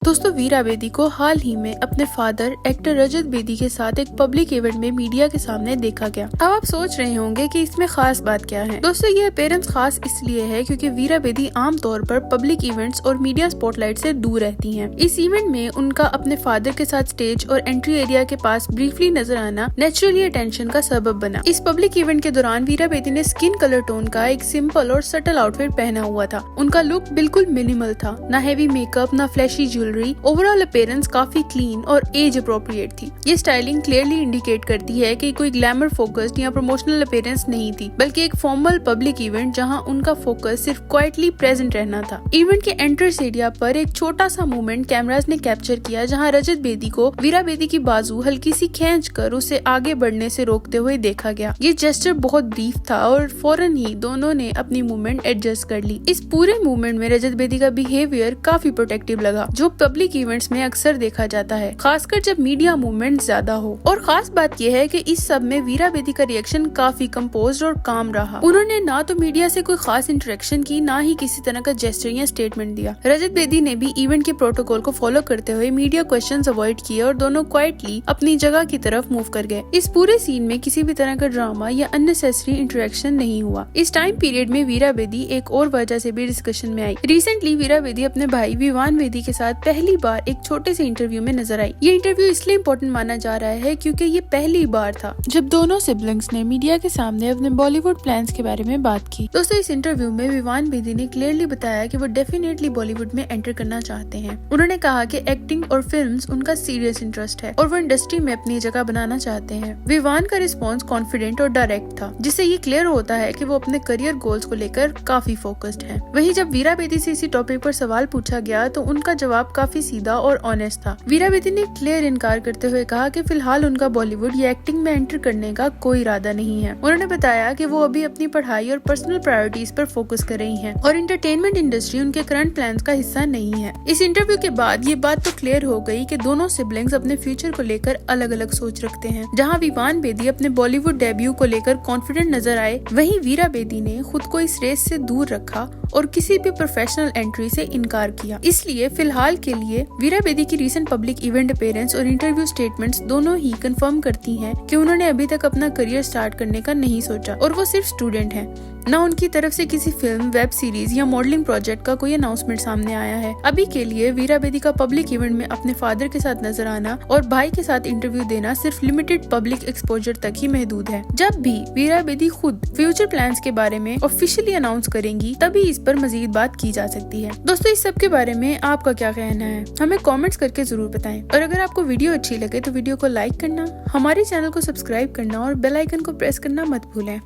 दोस्तों वीरा बेदी को हाल ही में अपने फादर एक्टर रजत बेदी के साथ एक पब्लिक इवेंट में मीडिया के सामने देखा गया। अब आप सोच रहे होंगे कि इसमें खास बात क्या है। दोस्तों ये अपीयरेंस खास इसलिए है क्योंकि वीरा बेदी आमतौर पर पब्लिक इवेंट्स और मीडिया स्पॉटलाइट से दूर रहती हैं। इस इवेंट में उनका अपने फादर के साथ स्टेज और एंट्री एरिया के पास ब्रीफली नजर आना नेचुरली अटेंशन का सबब बना। इस पब्लिक इवेंट के दौरान वीरा बेदी ने स्किन कलर टोन का एक सिंपल और सटल आउटफिट पहना हुआ था। उनका लुक बिल्कुल मिनिमल था, ना हेवी मेकअप ना फ्लैशी ज्वेलरी। ओवरऑल अपीयरेंस काफी क्लीन और एज अप्रोप्रिएट थी। ये स्टाइलिंग क्लियरली इंडिकेट करती है कि कोई ग्लैमर फोकस्ड या प्रमोशनल अपीयरेंस नहीं थी, बल्कि एक फॉर्मल पब्लिक इवेंट जहां उनका फोकस सिर्फ क्वाइटली प्रेजेंट रहना था। इवेंट के एंट्रेंस एरिया पर एक छोटा सा मूवमेंट कैमरास ने कैप्चर किया, जहां रजत बेदी को वीरा बेदी की बाजू हल्की सी खींचकर उसे आगे बढ़ने से रोकते हुए देखा गया। ये जेस्चर बहुत ब्रीफ था और फौरन ही दोनों ने अपनी मूवमेंट एडजस्ट कर ली। इस पूरे मूवमेंट में रजत बेदी का बिहेवियर काफी प्रोटेक्टिव लगा, जो पब्लिक इवेंट्स में अक्सर देखा जाता है, खासकर जब मीडिया मूवमेंट ज्यादा हो। और खास बात यह है कि इस सब में वीरा बेदी का रिएक्शन काफी कंपोज्ड और काम रहा। उन्होंने ना तो मीडिया से कोई खास इंटरेक्शन की, ना ही किसी तरह का जेस्चर या स्टेटमेंट दिया। रजत बेदी ने भी इवेंट के प्रोटोकॉल को फॉलो करते हुए मीडिया क्वेश्चंस अवॉइड किए और दोनों क्वाइटली अपनी जगह की तरफ मूव कर गए। इस पूरे सीन में किसी भी तरह का ड्रामा या अननेसेसरी इंटरेक्शन नहीं हुआ। इस टाइम पीरियड में वीरा बेदी एक और वजह से भी डिस्कशन में आई। रिसेंटली वीरा बेदी अपने भाई विवान बेदी के साथ पहली बार एक छोटे से इंटरव्यू में नजर आई। ये इंटरव्यू इसलिए इम्पोर्टेंट माना जा रहा है क्योंकि ये पहली बार था जब दोनों सिबलिंग्स ने मीडिया के सामने अपने बॉलीवुड प्लान्स के बारे में बात की। दोस्तों इस इंटरव्यू में विवान बेदी ने क्लियरली बताया कि वो डेफिनेटली बॉलीवुड में एंटर करना चाहते हैं। उन्होंने कहा कि एक्टिंग और फिल्म्स उनका सीरियस इंटरेस्ट है और वो इंडस्ट्री में अपनी जगह बनाना चाहते हैं। विवान का रिस्पॉन्स कॉन्फिडेंट और डायरेक्ट था, जिससे ये क्लियर होता है कि वो अपने करियर गोल्स को लेकर काफी फोकस्ड हैं। वहीं जब वीरा बेदी से इसी टॉपिक पर सवाल पूछा गया तो उनका जवाब काफी सीधा और ऑनेस्ट था। वीरा बेदी ने क्लियर इनकार करते हुए कहा कि फिलहाल उनका बॉलीवुड या एक्टिंग में एंटर करने का कोई इरादा नहीं है। उन्होंने बताया कि वो अभी अपनी पढ़ाई और पर्सनल प्रायोरिटीज पर फोकस कर रही हैं और एंटरटेनमेंट इंडस्ट्री उनके करंट प्लान्स का हिस्सा नहीं है। इस इंटरव्यू के बाद ये बात तो क्लियर हो गई कि दोनों सिबलिंग्स अपने फ्यूचर को लेकर अलग अलग सोच रखते हैं। जहाँ विवान बेदी अपने बॉलीवुड डेब्यू को लेकर कॉन्फिडेंट नजर आए, वहीं वीरा बेदी ने खुद को इस रेस से दूर रखा और किसी भी प्रोफेशनल एंट्री से इनकार किया। इसलिए फिलहाल के लिए वीरा बेदी की रीसेंट पब्लिक इवेंट अपीयरेंस और इंटरव्यू स्टेटमेंट्स दोनों ही कंफर्म करती हैं कि उन्होंने अभी तक अपना करियर स्टार्ट करने का नहीं सोचा और वो सिर्फ स्टूडेंट हैं। ना उनकी तरफ से किसी फिल्म, वेब सीरीज या मॉडलिंग प्रोजेक्ट का कोई अनाउंसमेंट सामने आया है। अभी के लिए वीरा बेदी का पब्लिक इवेंट में अपने फादर के साथ नजर आना और भाई के साथ इंटरव्यू देना सिर्फ लिमिटेड पब्लिक एक्सपोजर तक ही महदूद है। जब भी वीरा बेदी खुद फ्यूचर प्लान्स के बारे में ऑफिशियली अनाउंस करेंगी, तभी इस पर मजीद बात की जा सकती है। दोस्तों इस सब के बारे में आपका क्या कहना है, हमें कॉमेंट्स करके जरूर बताएं। और अगर आपको वीडियो अच्छी लगे तो वीडियो को लाइक करना, हमारे चैनल को सब्सक्राइब करना और बेल आइकन को प्रेस करना मत भूलें।